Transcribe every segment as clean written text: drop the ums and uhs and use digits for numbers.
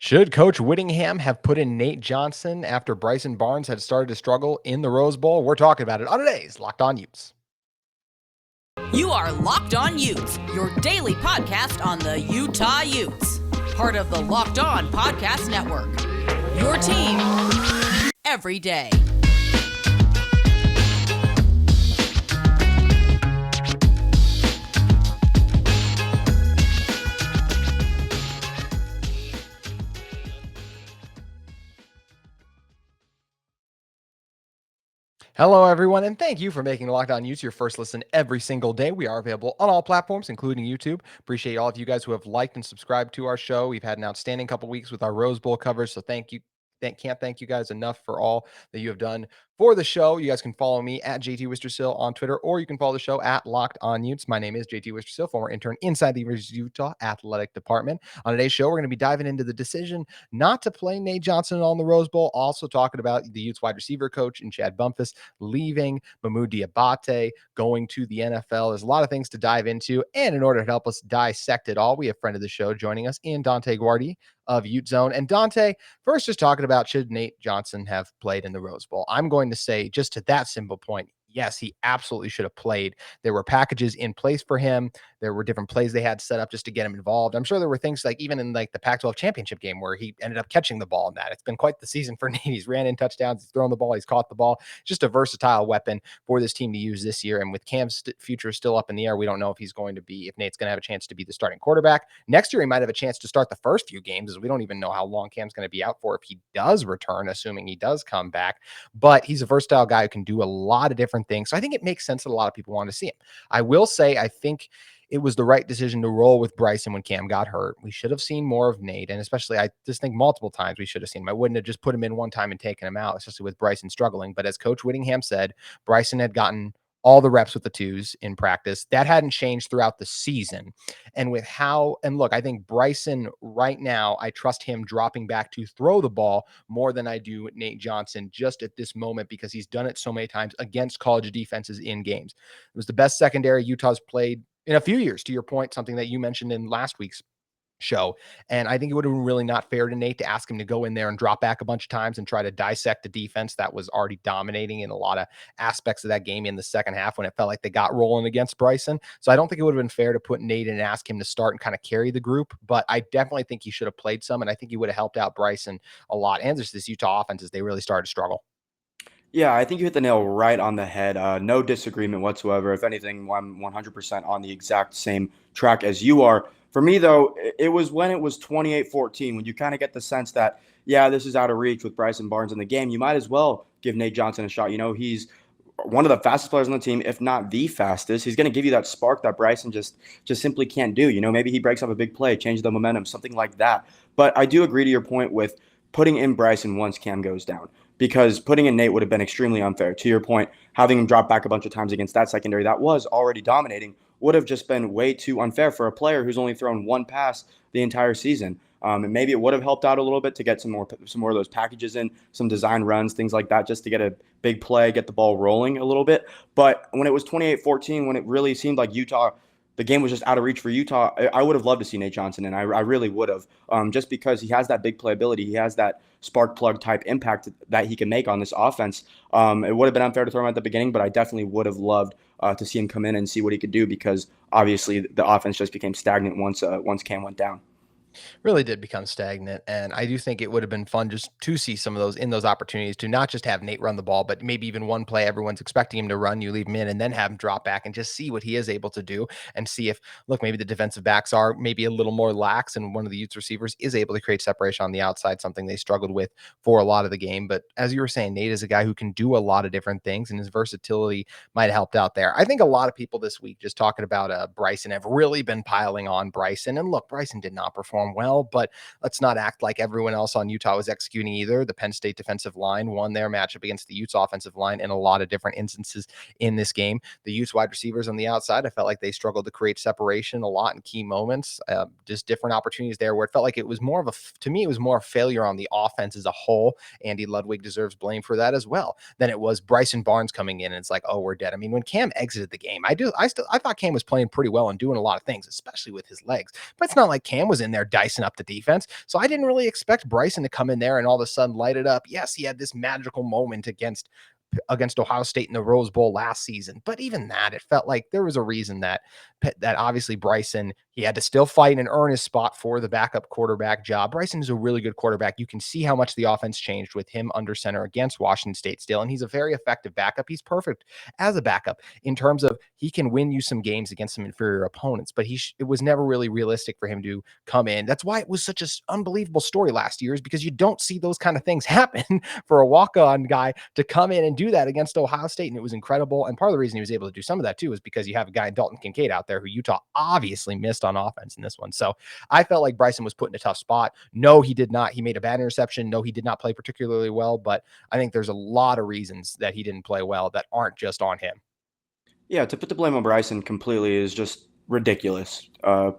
Should Coach Whittingham have put in Nate Johnson after Bryson Barnes had started to struggle in the Rose Bowl? We're talking about it on today's Locked On Utes. You are Locked On Utes, your daily podcast on the Utah Utes. Part of the Locked On Podcast Network. Your team every day. Hello, everyone, and thank you for making Locked On Utes your first listen every single day. We are available on all platforms, including YouTube. Appreciate all of you guys who have liked and subscribed to our show. We've had an outstanding couple weeks with our Rose Bowl coverage, so thank you. Can't thank you guys enough for all that you have done for the show. You guys can follow me at JT Wistrcill on Twitter, or you can follow the show at Locked On Utes. My name is JT Wistrcill, former intern inside the University of Utah Athletic Department. On today's show, we're going to be diving into the decision not to play Nate Johnson on the Rose Bowl. Also talking about the Utes wide receiver coach and Chad Bumphis leaving, Mohamoud Diabate going to the NFL. There's a lot of things to dive into. And in order to help us dissect it all, we have friend of the show joining us in Dante Guardi of UteZone. And Dante, first just talking about should Nate Johnson have played in the Rose Bowl? I'm going to say just to that simple point, yes, he absolutely should have played. There were packages in place for him. There were different plays they had set up just to get him involved. I'm sure there were things like even in like the Pac-12 championship game where he ended up catching the ball in that. It's been quite the season for Nate. He's ran in touchdowns, he's thrown the ball, he's caught the ball. Just a versatile weapon for this team to use this year. And with Cam's future still up in the air, we don't know if he's going to be, if Nate's going to have a chance to be the starting quarterback. Next year, he might have a chance to start the first few games, as we don't even know how long Cam's going to be out for if he does return, assuming he does come back. But he's a versatile guy who can do a lot of different things. So I think it makes sense that a lot of people want to see him. I will say, I think it was the right decision to roll with Bryson when Cam got hurt. We should have seen more of Nate. And especially, I just think multiple times we should have seen him. I wouldn't have just put him in one time and taken him out, especially with Bryson struggling. But as Coach Whittingham said, Bryson had gotten all the reps with the twos in practice. That hadn't changed throughout the season. And with how, and look, I think Bryson right now, I trust him dropping back to throw the ball more than I do Nate Johnson just at this moment, because he's done it so many times against college defenses in games. It was the best secondary Utah's played in a few years, to your point, something that you mentioned in last week's show. And I think it would have been really not fair to Nate to ask him to go in there and drop back a bunch of times and try to dissect the defense that was already dominating in a lot of aspects of that game in the second half when it felt like they got rolling against Bryson. So I don't think it would have been fair to put Nate in and ask him to start and kind of carry the group, but I definitely think he should have played some, and I think he would have helped out Bryson a lot. And just this Utah offense as they really started to struggle. Yeah, I think you hit the nail right on the head. No disagreement whatsoever. If anything, I'm 100% on the exact same track as you are. For me, though, it was when it was 28-14, when you kind of get the sense that, yeah, this is out of reach with Bryson Barnes in the game. You might as well give Nate Johnson a shot. You know, he's one of the fastest players on the team, if not the fastest. He's going to give you that spark that Bryson just simply can't do. You know, maybe he breaks up a big play, change the momentum, something like that. But I do agree to your point with putting in Bryson once Cam goes down, because putting in Nate would have been extremely unfair. To your point, having him drop back a bunch of times against that secondary that was already dominating would have just been way too unfair for a player who's only thrown one pass the entire season. And maybe it would have helped out a little bit to get some more of those packages in, some design runs, things like that, just to get a big play, get the ball rolling a little bit. But when it was 28-14, when it really seemed like the game was just out of reach for Utah, I would have loved to see Nate Johnson, and I really would have, just because he has that big playability. He has that spark plug type impact that he can make on this offense. It would have been unfair to throw him at the beginning, but I definitely would have loved to see him come in and see what he could do, because obviously the offense just became stagnant once Cam went down. Really did become stagnant. And I do think it would have been fun just to see some of those in those opportunities to not just have Nate run the ball, but maybe even one play everyone's expecting him to run, you leave him in and then have him drop back and just see what he is able to do and see if, look, maybe the defensive backs are maybe a little more lax and one of the Utes receivers is able to create separation on the outside, something they struggled with for a lot of the game. But as you were saying, Nate is a guy who can do a lot of different things, and his versatility might have helped out there. I think a lot of people this week just talking about Bryson have really been piling on Bryson. And look, Bryson did not perform well, but let's not act like everyone else on Utah was executing either. The Penn State defensive line won their matchup against the Utes offensive line in a lot of different instances in this game. The Utes wide receivers on the outside, I felt like they struggled to create separation a lot in key moments. Just different opportunities there where it felt like it was more of to me, it was more a failure on the offense as a whole. Andy Ludwig deserves blame for that as well, than it was Bryson Barnes coming in and it's like, oh, we're dead. I mean, when Cam exited the game, I thought Cam was playing pretty well and doing a lot of things, especially with his legs. But it's not like Cam was in there dicing up the defense. So I didn't really expect Bryson to come in there and all of a sudden light it up. Yes, he had this magical moment against Ohio State in the Rose Bowl last season. But even that, it felt like there was a reason that obviously Bryson, he had to still fight and earn his spot for the backup quarterback job. Bryson is a really good quarterback. You can see how much the offense changed with him under center against Washington State still. And he's a very effective backup. He's perfect as a backup in terms of he can win you some games against some inferior opponents, but it was never really realistic for him to come in. That's why it was such an unbelievable story last year, is because you don't see those kind of things happen for a walk-on guy to come in and do that against Ohio State. And it was incredible. And part of the reason he was able to do some of that too is because you have a guy, Dalton Kincaid, out there who Utah obviously missed on offense in this one. So I felt like Bryson was put in a tough spot. No, he did not. He made a bad interception. No, he did not play particularly well, but I think there's a lot of reasons that he didn't play well that aren't just on him. Yeah, to put the blame on Bryson completely is just ridiculous.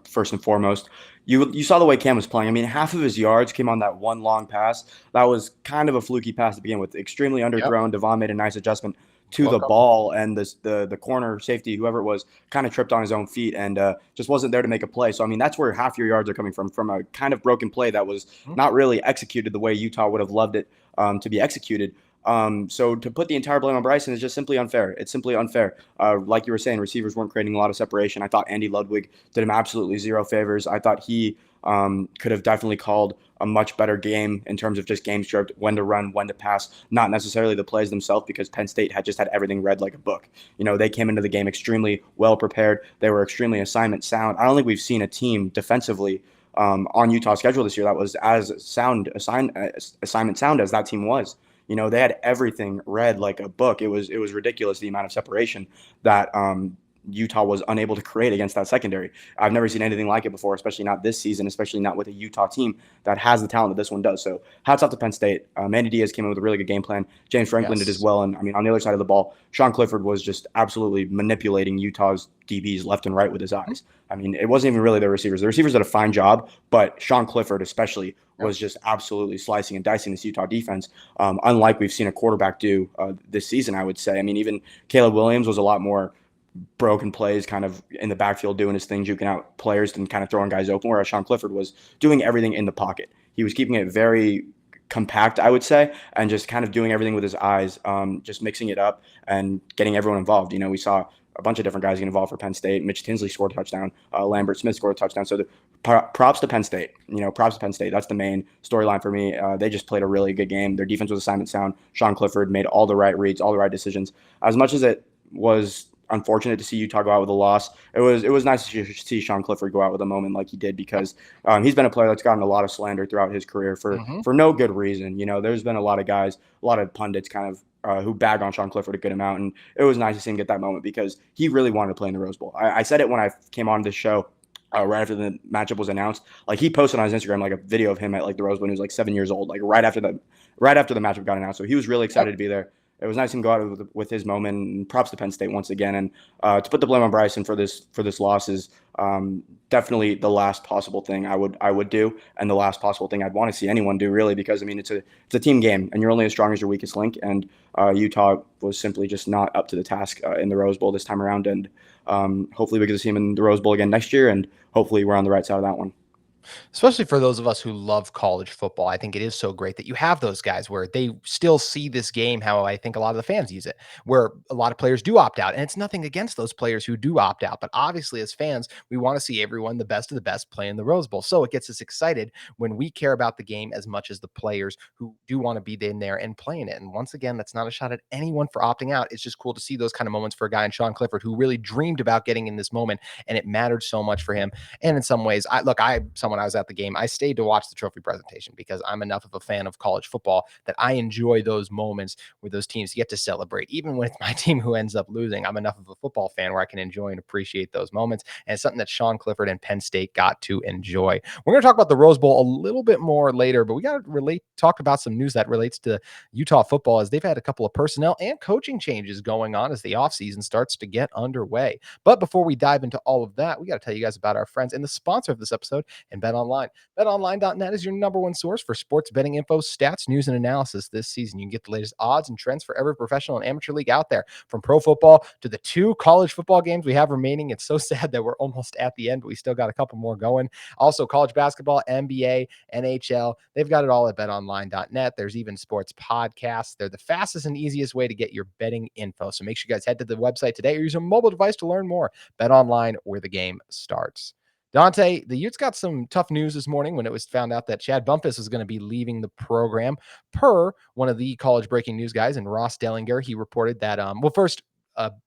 First and foremost, you saw the way Cam was playing. I mean, half of his yards came on that one long pass. That was kind of a fluky pass to begin with. Extremely underthrown. Yep. Devon made a nice adjustment to the ball, and the corner safety, whoever it was, kind of tripped on his own feet and just wasn't there to make a play. So, I mean, that's where half your yards are coming from a kind of broken play that was not really executed the way Utah would have loved it to be executed. So to put the entire blame on Bryson is just simply unfair. It's simply unfair. Like you were saying, receivers weren't creating a lot of separation. I thought Andy Ludwig did him absolutely zero favors. I thought he could have definitely called a much better game in terms of just game script, when to run, when to pass, not necessarily the plays themselves, because Penn State had just had everything read like a book. You know, they came into the game extremely well prepared. They were extremely assignment sound. I don't think we've seen a team defensively on Utah's schedule this year that was as sound assignment sound as that team was. You know, they had everything read like a book. It was ridiculous, the amount of separation that Utah was unable to create against that secondary. I've never seen anything like it before, especially not this season, especially not with a Utah team that has the talent that this one does. So hats off to Penn State. Manny Diaz came in with a really good game plan. James Franklin did as well. And I mean, on the other side of the ball, Sean Clifford was just absolutely manipulating Utah's DBs left and right with his eyes. I mean, it wasn't even really the receivers. The receivers did a fine job, but Sean Clifford especially was just absolutely slicing and dicing this Utah defense, unlike we've seen a quarterback do this season, I would say. I mean, even Caleb Williams was a lot more broken plays, kind of in the backfield doing his thing, juking out players and kind of throwing guys open, whereas Sean Clifford was doing everything in the pocket. He was keeping it very compact, I would say, and just kind of doing everything with his eyes, just mixing it up and getting everyone involved. You know, we saw a bunch of different guys get involved for Penn State. Mitch Tinsley scored a touchdown. Lambert Smith scored a touchdown. So props to Penn State. You know, props to Penn State. That's the main storyline for me. They just played a really good game. Their defense was assignment sound. Sean Clifford made all the right reads, all the right decisions. As much as it was unfortunate to see Utah go out with a loss, it was nice to see Sean Clifford go out with a moment like he did, because he's been a player that's gotten a lot of slander throughout his career for no good reason. You know, there's been a lot of guys, a lot of pundits kind of who bag on Sean Clifford a good amount, and it was nice to see him get that moment because he really wanted to play in the Rose Bowl. I said it when I came on this show right after the matchup was announced. Like, he posted on his Instagram like a video of him at like the Rose Bowl when he was like 7 years old, like right after the matchup got announced. So he was really excited to be there. It was nice to go out with his moment, and props to Penn State once again. And to put the blame on Bryson for this loss is definitely the last possible thing I would do, and the last possible thing I'd want to see anyone do, really, because I mean it's a team game, and you're only as strong as your weakest link. And Utah was simply just not up to the task in the Rose Bowl this time around. And hopefully we get to see him in the Rose Bowl again next year, and hopefully we're on the right side of that one. Especially for those of us who love college football, I think it is so great that you have those guys where they still see this game how I think a lot of the fans use it, where a lot of players do opt out. And it's nothing against those players who do opt out. But obviously, as fans, we want to see everyone, the best of the best, play in the Rose Bowl. So it gets us excited when we care about the game as much as the players who do want to be in there and playing it. And once again, that's not a shot at anyone for opting out. It's just cool to see those kind of moments for a guy in Sean Clifford who really dreamed about getting in this moment, and it mattered so much for him. And in some ways, I was at the game, I stayed to watch the trophy presentation because I'm enough of a fan of college football that I enjoy those moments where those teams get to celebrate. Even when it's my team who ends up losing, I'm enough of a football fan where I can enjoy and appreciate those moments. And it's something that Sean Clifford and Penn State got to enjoy. We're going to talk about the Rose Bowl a little bit more later, but we got to talk about some news that relates to Utah football, as they've had a couple of personnel and coaching changes going on as the offseason starts to get underway. But before we dive into all of that, we got to tell you guys about our friends and the sponsor of this episode, and BetOnline. BetOnline.net is your number one source for sports betting info, stats, news, and analysis this season. You can get the latest odds and trends for every professional and amateur league out there, from pro football to the 2 college football games we have remaining. It's so sad that we're almost at the end, but we still got a couple more going. Also, college basketball, NBA, NHL. They've got it all at betonline.net. There's even sports podcasts. They're the fastest and easiest way to get your betting info. So make sure you guys head to the website today or use a mobile device to learn more. Bet online, where the game starts. Dante, the Utes got some tough news this morning when it was found out that Chad Bumphis was going to be leaving the program. Per one of the college breaking news guys, and Ross Dellinger, he reported that, first,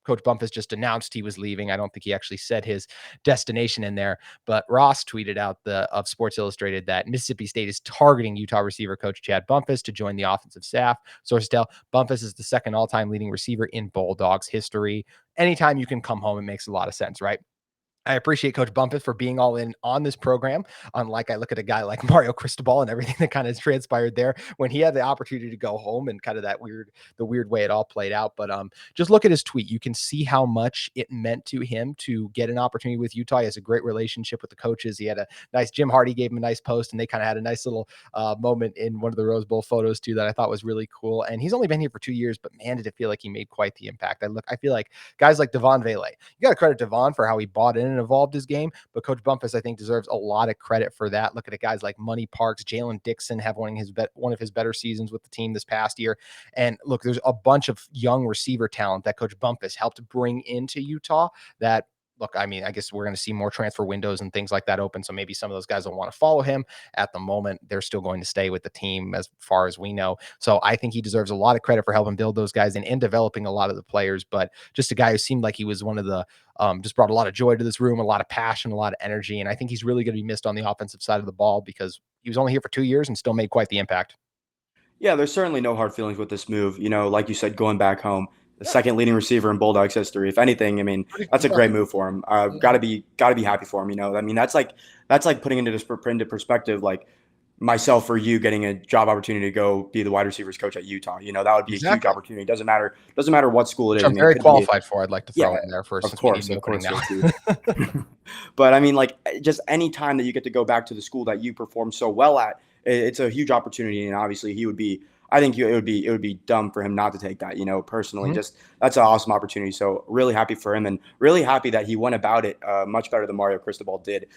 Coach Bumphis just announced he was leaving. I don't think he actually said his destination in there, but Ross tweeted out of Sports Illustrated that Mississippi State is targeting Utah receiver coach Chad Bumphis to join the offensive staff. Sources tell Bumphis is the second all-time leading receiver in Bulldogs history. Anytime you can come home, it makes a lot of sense, right? I appreciate Coach Bumphis for being all in on this program. Unlike, I look at a guy like Mario Cristobal and everything that kind of transpired there when he had the opportunity to go home, and kind of the weird way it all played out. But just look at his tweet. You can see how much it meant to him to get an opportunity with Utah. He has a great relationship with the coaches. He had a nice, Jim Hardy gave him a nice post, and they kind of had a nice little moment in one of the Rose Bowl photos too that I thought was really cool. And he's only been here for 2 years, but man, did it feel like he made quite the impact. I feel like guys like Devon Vele, you got to credit Devon for how he bought in and evolved his game, but Coach Bumphis, I think, deserves a lot of credit for that. Look at guys like Money Parks, Jalen Dixon have one of his better seasons with the team this past year. And look, there's a bunch of young receiver talent that Coach Bumphis helped bring into Utah that, look, I mean, I guess we're going to see more transfer windows and things like that open. So maybe some of those guys will want to follow him. At the moment, they're still going to stay with the team as far as we know. So I think he deserves a lot of credit for helping build those guys and developing a lot of the players. But just a guy who seemed like he was one of the, just brought a lot of joy to this room, a lot of passion, a lot of energy. And I think he's really going to be missed on the offensive side of the ball because he was only here for 2 years and still made quite the impact. Yeah, there's certainly no hard feelings with this move. Like you said, going back home, the second leading receiver in Bulldogs history. If anything, I mean, that's a great move for him. Gotta be happy for him. I mean, that's like putting into perspective, like myself or you getting a job opportunity to go be the wide receivers coach at Utah. That would be a huge opportunity. Doesn't matter what school it is. I'm very qualified for. I'd like to throw in there first. Of course. But I mean, like, just any time that you get to go back to the school that you perform so well at, it's a huge opportunity. And obviously I think it would be dumb for him not to take that, personally. Just that's an awesome opportunity. So really happy for him, and really happy that he went about it much better than Mario Cristobal did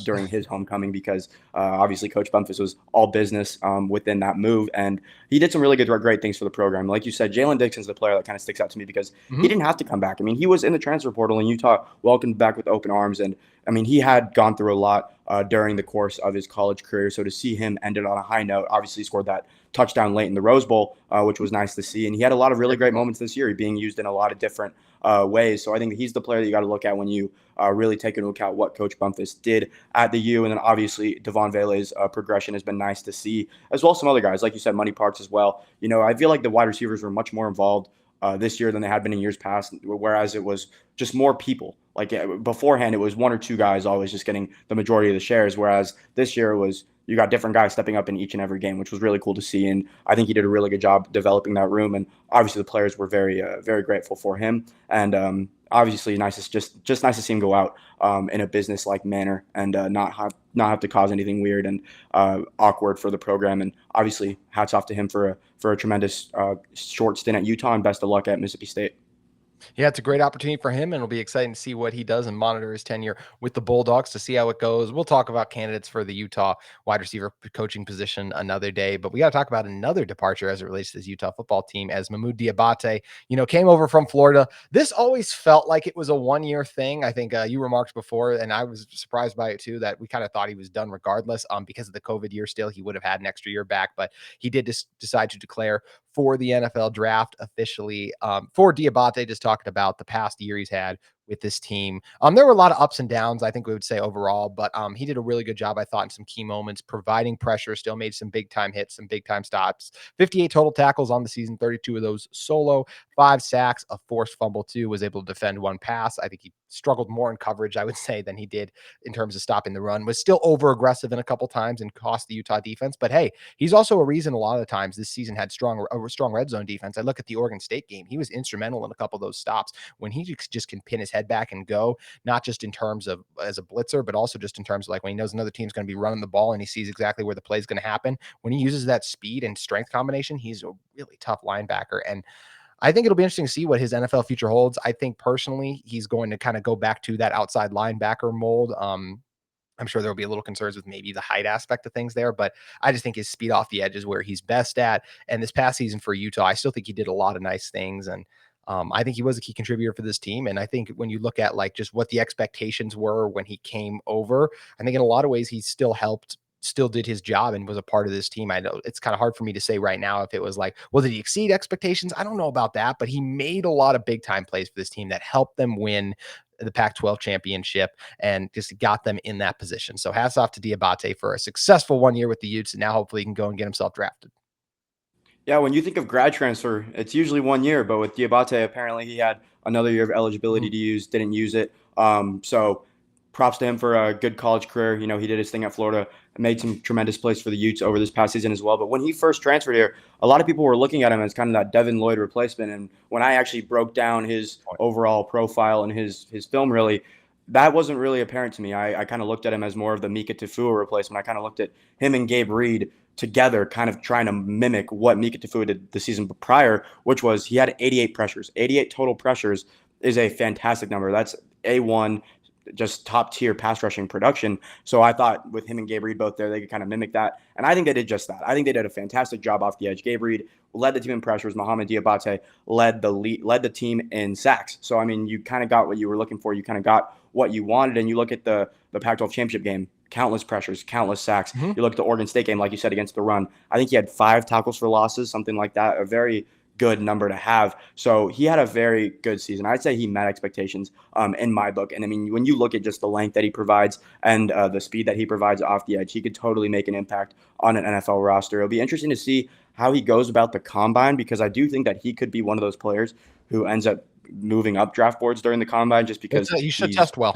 during his homecoming, because obviously Coach Bumphis was all business within that move, and he did some really great things for the program. Like you said, Jalen Dixon's the player that kind of sticks out to me because he didn't have to come back. I mean, he was in the transfer portal, and Utah welcomed back with open arms, and I mean, he had gone through a lot during the course of his college career. So to see him end it on a high note, obviously scored that touchdown late in the Rose Bowl, which was nice to see. And he had a lot of really great moments this year, being used in a lot of different ways. So I think he's the player that you got to look at when you really take into account what Coach Bumphis did at the U. And then obviously Devon Vele's progression has been nice to see, as well as some other guys, like you said, Money Parks as well. I feel like the wide receivers were much more involved this year than they had been in years past, whereas it was just more people. Like beforehand, it was 1 or 2 guys always just getting the majority of the shares, whereas this year you got different guys stepping up in each and every game, which was really cool to see. And I think he did a really good job developing that room. And obviously the players were very, very grateful for him. And obviously just nice to see him go out in a business-like manner and not have to cause anything weird and awkward for the program. And obviously hats off to him for a tremendous short stint at Utah, and best of luck at Mississippi State. Yeah, it's a great opportunity for him, and it'll be exciting to see what he does and monitor his tenure with the Bulldogs to see how it goes. We'll talk about candidates for the Utah wide receiver coaching position another day, but we got to talk about another departure as it relates to this Utah football team, as Mohamoud Diabate, came over from Florida. This always felt like it was a one-year thing. I think you remarked before, and I was surprised by it too, that we kind of thought he was done regardless. Because of the COVID year still, he would have had an extra year back, but he did decide to declare for the NFL draft officially. For Diabate, just talking about the past year he's had with this team. There were a lot of ups and downs, I think we would say overall, but he did a really good job, I thought, in some key moments, providing pressure, still made some big time hits, some big time stops. 58 total tackles on the season, 32 of those solo, 5 sacks, a forced fumble too, was able to defend 1 pass. I think he struggled more in coverage, I would say, than he did in terms of stopping the run. Was still over aggressive in a couple times and cost the Utah defense. But hey, he's also a reason a lot of the times this season had a strong red zone defense. I look at the Oregon State game; he was instrumental in a couple of those stops when he just can pin his head back and go. Not just in terms of as a blitzer, but also just in terms of like when he knows another team's going to be running the ball and he sees exactly where the play is going to happen. When he uses that speed and strength combination, he's a really tough linebacker. And I think it'll be interesting to see what his NFL future holds. I think personally, he's going to kind of go back to that outside linebacker mold. I'm sure there'll be a little concerns with maybe the height aspect of things there, but I just think his speed off the edge is where he's best at. And this past season for Utah, I still think he did a lot of nice things. And I think he was a key contributor for this team. And I think when you look at like just what the expectations were when he came over, I think in a lot of ways he still did his job and was a part of this team. I know it's kind of hard for me to say right now if it was like, well, did he exceed expectations? I don't know about that, but he made a lot of big time plays for this team that helped them win the Pac-12 championship and just got them in that position. So hats off to Diabate for a successful 1 year with the Utes, and now hopefully he can go and get himself drafted. Yeah, when you think of grad transfer, it's usually 1 year, but with Diabate, apparently he had another year of eligibility to use, didn't use it. So props to him for a good college career. You know, he did his thing at Florida, made some tremendous plays for the Utes over this past season as well. But when he first transferred here, a lot of people were looking at him as kind of that Devin Lloyd replacement. And when I actually broke down his overall profile and his film, really, that wasn't really apparent to me. I kind of looked at him as more of the Mika Tafua replacement. I kind of looked at him and Gabe Reed together, kind of trying to mimic what Mika Tafua did the season prior, which was he had 88 pressures. 88 total pressures is a fantastic number. That's A1, just top tier pass rushing production. So I thought with him and Gabe Reed both there, they could kind of mimic that. And I think they did just that. I think they did a fantastic job off the edge. Gabe Reed led the team in pressures. Mohamoud Diabate led the team in sacks. So, I mean, you kind of got what you were looking for. You kind of got what you wanted. And you look at the Pac-12 championship game, countless pressures, countless sacks. You look at the Oregon State game, like you said, against the run. I think he had 5 tackles for losses, something like that. A very good number to have. So he had a very good season. I'd say he met expectations in my book. And I mean, when you look at just the length that he provides and the speed that he provides off the edge, he could totally make an impact on an NFL roster. It'll be interesting to see how he goes about the combine, because I do think that he could be one of those players who ends up moving up draft boards during the combine just because he should test well.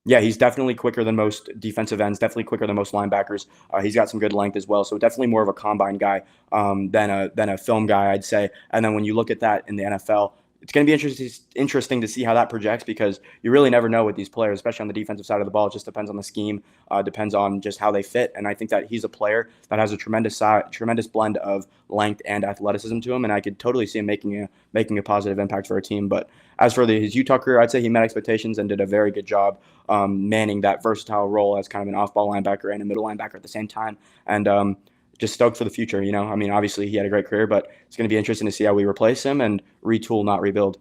He's definitely quicker than most defensive ends, definitely quicker than most linebackers. He's got some good length as well. So definitely more of a combine guy than a film guy, I'd say. And then when you look at that in the NFL, it's going to be interesting to see how that projects, because you really never know with these players, especially on the defensive side of the ball. It just depends on the scheme, depends on just how they fit. And I think that he's a player that has a tremendous blend of length and athleticism to him, and I could totally see him making a positive impact for a team. But as for his Utah career, I'd say he met expectations and did a very good job manning that versatile role as kind of an off-ball linebacker and a middle linebacker at the same time. And just stoked for the future, you know. I mean, obviously he had a great career, but it's going to be interesting to see how we replace him and retool, not rebuild.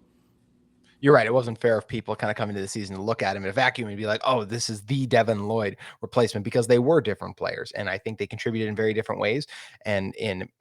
You're right. It wasn't fair of people kind of coming to the season to look at him in a vacuum and be like, oh, this is the Devin Lloyd replacement, because they were different players. And I think they contributed in very different ways. And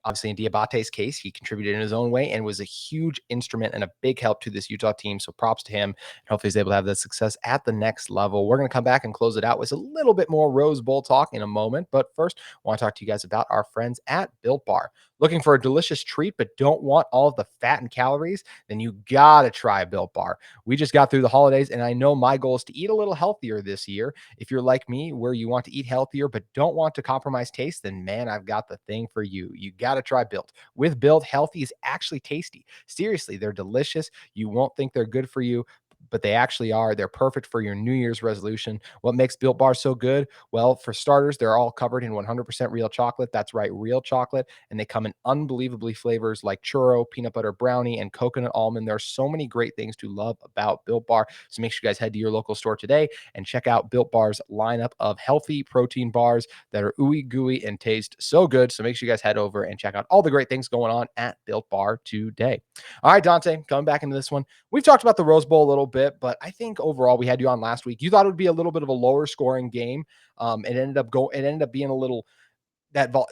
obviously in Diabate's case, he contributed in his own way and was a huge instrument and a big help to this Utah team. So props to him. And hopefully he's able to have that success at the next level. We're going to come back and close it out with a little bit more Rose Bowl talk in a moment. But first, I want to talk to you guys about our friends at Built Bar. Looking for a delicious treat but don't want all of the fat and calories? Then you got to try Built Bar. We just got through the holidays, and I know my goal is to eat a little healthier this year. If you're like me, where you want to eat healthier but don't want to compromise taste, then man, I've got the thing for you. You got to try Built. With Built, healthy is actually tasty. Seriously, they're delicious. You won't think they're good for you, but they actually are. They're perfect for your New Year's resolution. What makes Built Bar so good? Well, for starters, they're all covered in 100% real chocolate. That's right, real chocolate. And they come in unbelievably flavors like churro, peanut butter brownie, and coconut almond. There are so many great things to love about Built Bar. So make sure you guys head to your local store today and check out Built Bar's lineup of healthy protein bars that are ooey gooey and taste so good. So make sure you guys head over and check out all the great things going on at Built Bar today. All right, Dante, coming back into this one. We've talked about the Rose Bowl a little bit, but I think overall we had you on last week. You thought it would be a little bit of a lower scoring game. It ended up being a little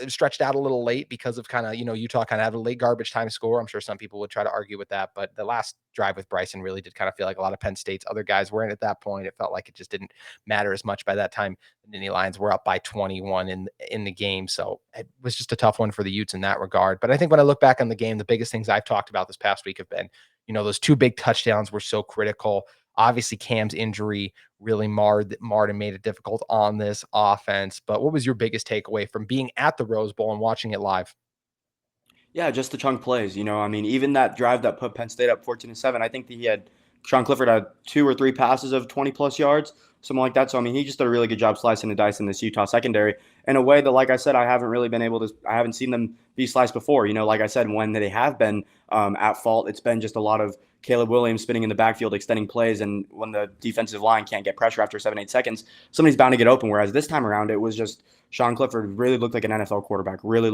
stretched out a little late because of kind of, Utah kind of had a late garbage time score. I'm sure some people would try to argue with that, but the last drive with Bryson really did kind of feel like a lot of Penn State's other guys were in at that point. It felt like it just didn't matter as much by that time. The Nittany Lions were up by 21 in the game. So it was just a tough one for the Utes in that regard. But I think when I look back on the game, the biggest things I've talked about this past week have been, those 2 big touchdowns were so critical. Obviously, Cam's injury really marred and made it difficult on this offense. But what was your biggest takeaway from being at the Rose Bowl and watching it live? Yeah, just the chunk plays. I mean, even that drive that put Penn State up 14-7, I think that he had Sean Clifford had 2 or 3 passes of 20 plus yards, something like that. So I mean, he just did a really good job slicing and dicing this Utah secondary in a way that, like I said, I haven't seen them be sliced before. Like I said, when they have been at fault, it's been just a lot of Caleb Williams spinning in the backfield, extending plays, and when the defensive line can't get pressure after 7-8 seconds, somebody's bound to get open. Whereas this time around, it was just Sean Clifford really looked like an NFL quarterback, really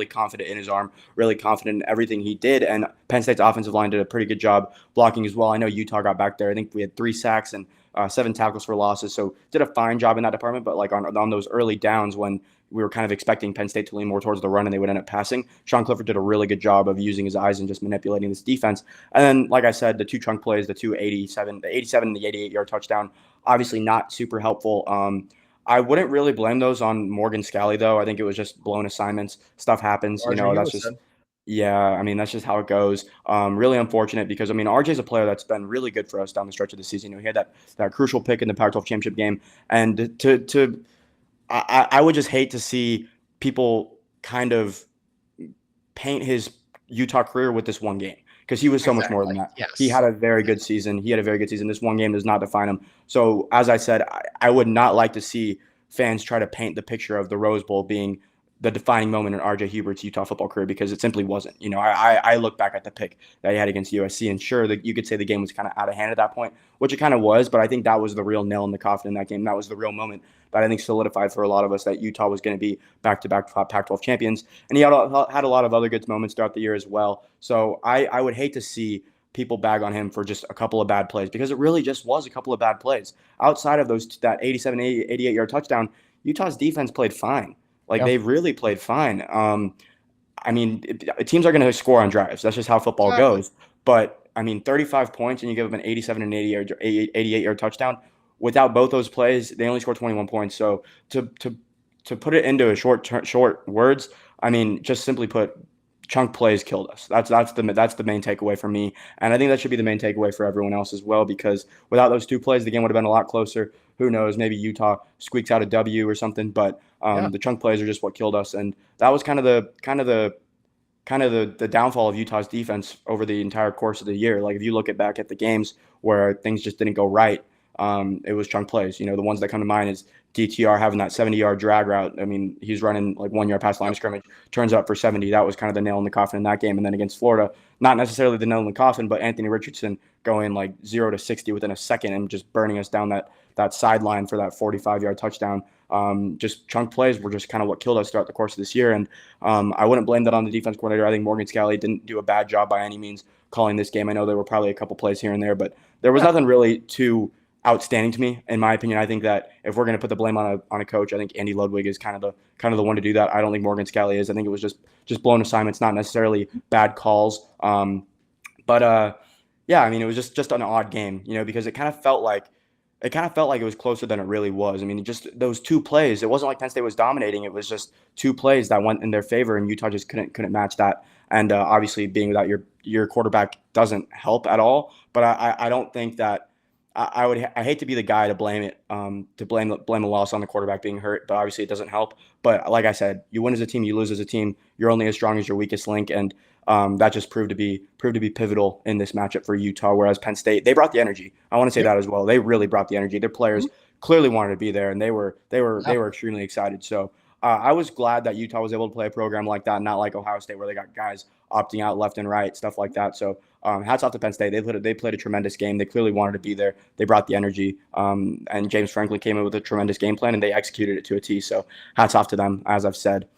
confident in his arm, really confident in everything he did. And Penn State's offensive line did a pretty good job blocking as well. I know Utah got back there. I think we had 3 sacks and 7 tackles for losses. So did a fine job in that department. But like on those early downs when we were kind of expecting Penn State to lean more towards the run and they would end up passing, Sean Clifford did a really good job of using his eyes and just manipulating this defense. And then, like I said, the 2 chunk plays, the 87 and the 88-yard touchdown, obviously not super helpful. I wouldn't really blame those on Morgan Scalley, though. I think it was just blown assignments. Stuff happens. That's just yeah, I mean, that's just how it goes. Really unfortunate because, I mean, RJ's a player that's been really good for us down the stretch of the season. He had that crucial pick in the Pac-12 championship game. And I would just hate to see people kind of paint his Utah career with this one game because he was so much more than that. Yes. He had a very good season. This one game does not define him. So, as I said, I would not like to see fans try to paint the picture of the Rose Bowl being the defining moment in RJ Hubert's Utah football career because it simply wasn't. I look back at the pick that he had against USC, and sure, that you could say the game was kind of out of hand at that point, which it kind of was, but I think that was the real nail in the coffin in that game. That was the real moment that I think solidified for a lot of us that Utah was going to be back-to-back Pac-12 champions. And he had a lot of other good moments throughout the year as well. So I would hate to see people bag on him for just a couple of bad plays because it really just was a couple of bad plays. Outside of that 87, 88-yard touchdown, Utah's defense played fine. They really played fine. I mean, teams are going to score on drives. That's just how football goes. But, I mean, 35 points and you give them an 87 and 88-yard touchdown. Without both those plays, they only scored 21 points. So to put it into short words, I mean, just simply put, chunk plays killed us. That's the main takeaway for me. And I think that should be the main takeaway for everyone else as well, because without those 2 plays, the game would have been a lot closer. Who knows? Maybe Utah squeaks out a W or something, but the chunk plays are just what killed us. And that was kind of the downfall of Utah's defense over the entire course of the year. Like if you look back at the games where things just didn't go right, it was chunk plays. The ones that come to mind is DTR having that 70-yard drag route. I mean, he's running like 1 yard past line of scrimmage, turns out for 70. That was kind of the nail in the coffin in that game. And then against Florida, not necessarily the nail in the coffin, but Anthony Richardson going like 0 to 60 within a second and just burning us down that sideline for that 45-yard touchdown. Just chunk plays were just kind of what killed us throughout the course of this year. And I wouldn't blame that on the defense coordinator. I think Morgan Scalley didn't do a bad job by any means calling this game. I know there were probably a couple plays here and there, but there was nothing really too outstanding to me, in my opinion. I think that if we're going to put the blame on a coach, I think Andy Ludwig is kind of the one to do that. I don't think Morgan Scalley is. I think it was just blown assignments, not necessarily bad calls. Yeah, I mean, it was just an odd game, because it kind of felt like it was closer than it really was. I mean, just those 2 plays, it wasn't like Penn State was dominating. It was just 2 plays that went in their favor, and Utah just couldn't match that. And obviously, being without your quarterback doesn't help at all. But I don't think that I hate to be the guy to blame it, to blame a loss on the quarterback being hurt, but obviously it doesn't help. But like I said, you win as a team, you lose as a team. You're only as strong as your weakest link, and that just proved to be pivotal in this matchup for Utah. Whereas Penn State, they brought the energy. I want to say that as well. They really brought the energy. Their players clearly wanted to be there, and they were extremely excited. So I was glad that Utah was able to play a program like that, not like Ohio State where they got guys opting out left and right, stuff like that. So hats off to Penn State. They played a tremendous game. They clearly wanted to be there. They brought the energy, and James Franklin came in with a tremendous game plan, and they executed it to a T. So hats off to them, as I've said.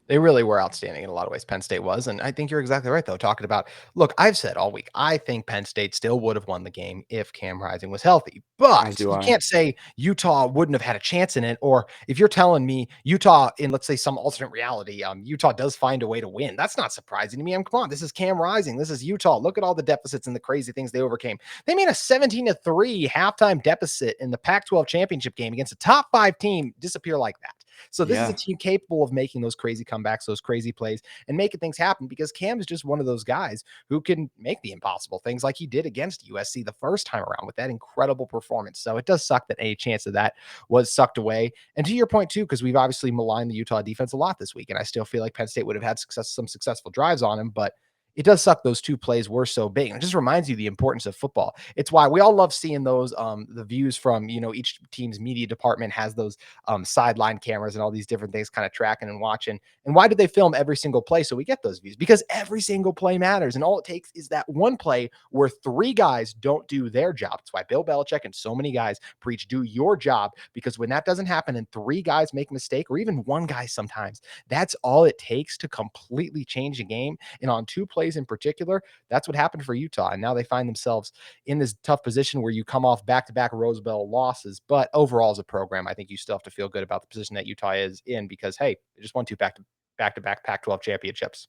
They really were outstanding in a lot of ways. Penn State was. And I think you're exactly right, though, talking about, look, I've said all week, I think Penn State still would have won the game if Cam Rising was healthy. But you can't say Utah wouldn't have had a chance in it. Or if you're telling me Utah, in let's say some alternate reality, Utah does find a way to win, that's not surprising to me. Come on, this is Cam Rising. This is Utah. Look at all the deficits and the crazy things they overcame. They made a 17-3 halftime deficit in the Pac-12 championship game against a top 5 team disappear like that. So this is a Yeah. team capable of making those crazy comebacks, those crazy plays, and making things happen, because Cam is just one of those guys who can make the impossible things, like he did against USC the first time around with that incredible performance. So it does suck that any chance of that was sucked away. And to your point too, because we've obviously maligned the Utah defense a lot this week, and I still feel like Penn State would have had some successful drives on him, but it does suck those two plays were so big. And it just reminds you the importance of football. It's why we all love seeing those the views from, each team's media department has those sideline cameras and all these different things kind of tracking and watching. And why do they film every single play so we get those views? Because every single play matters. And all it takes is that one play where three guys don't do their job. That's why Bill Belichick and so many guys preach do your job, because when that doesn't happen and three guys make a mistake, or even one guy sometimes, that's all it takes to completely change the game. And on two plays in particular, that's what happened for Utah. And now they find themselves in this tough position where you come off back-to-back Rose Bowl losses. But overall, as a program, I think you still have to feel good about the position that Utah is in, because, hey, they just won two back-to-back Pac-12 championships.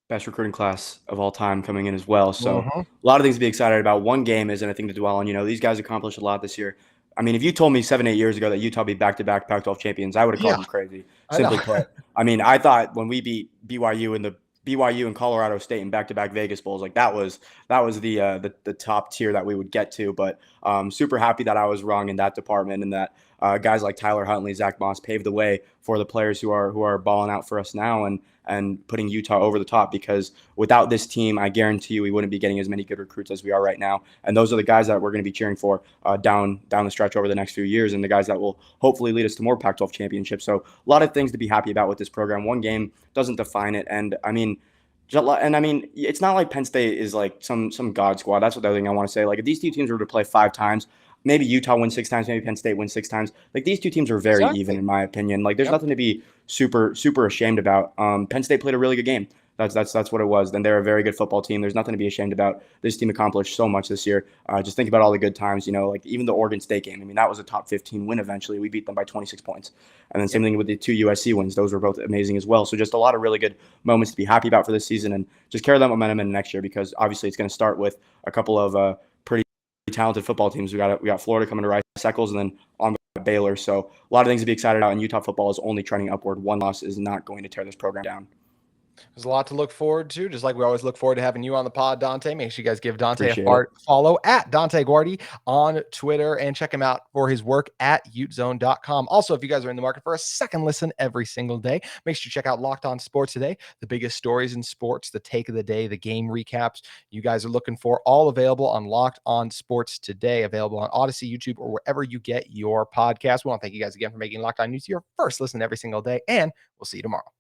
Best recruiting class of all time coming in as well. So Mhm. a lot of things to be excited about. One game isn't a thing to dwell on. These guys accomplished a lot this year. I mean, if you told me 7, 8 years ago that Utah would be back-to-back Pac-12 champions, I would have called Yeah, you crazy, I know. simply put. I mean, I thought when we beat BYU and Colorado State in back-to-back Vegas Bowls, like that was the top tier that we would get to. But super happy that I was wrong in that department, and that guys like Tyler Huntley, Zach Moss paved the way for the players who are balling out for us now, and putting Utah over the top, because without this team, I guarantee you we wouldn't be getting as many good recruits as we are right now. And those are the guys that we're going to be cheering for down the stretch over the next few years, and the guys that will hopefully lead us to more Pac-12 championships. So a lot of things to be happy about with this program. One game doesn't define it. And I mean, it's not like Penn State is like some god squad. That's what the other thing I want to say. Like, if these two teams were to play 5 times, maybe Utah wins 6 times, maybe Penn State wins 6 times. Like, these two teams are very even, in my opinion. Like, there's nothing to be super ashamed about. Penn State played a really good game. That's what it was. Then they're a very good football team. There's nothing to be ashamed about. This team accomplished so much this year. Just think about all the good times. Like even the Oregon State game. I mean, that was a top 15 win. Eventually, we beat them by 26 points. And then same thing with the 2 USC wins. Those were both amazing as well. So just a lot of really good moments to be happy about for this season, and just carry that momentum into next year, because obviously it's going to start with a couple of pretty talented football teams. We got Florida coming to Rice Eccles, and then on Baylor. So a lot of things to be excited about. And Utah football is only trending upward. One loss is not going to tear this program down. There's a lot to look forward to, just like we always look forward to having you on the pod, Dante. Make sure you guys give Dante Appreciate a it. follow at Dante Guardi on Twitter, and check him out for his work at UteZone.com. Also, if you guys are in the market for a second listen every single day, make sure you check out Locked On Sports Today, the biggest stories in sports, the take of the day, the game recaps you guys are looking for, all available on Locked On Sports Today, available on Odyssey, YouTube, or wherever you get your podcast. We want to thank you guys again for making Locked On Utes your first listen every single day, and we'll see you tomorrow.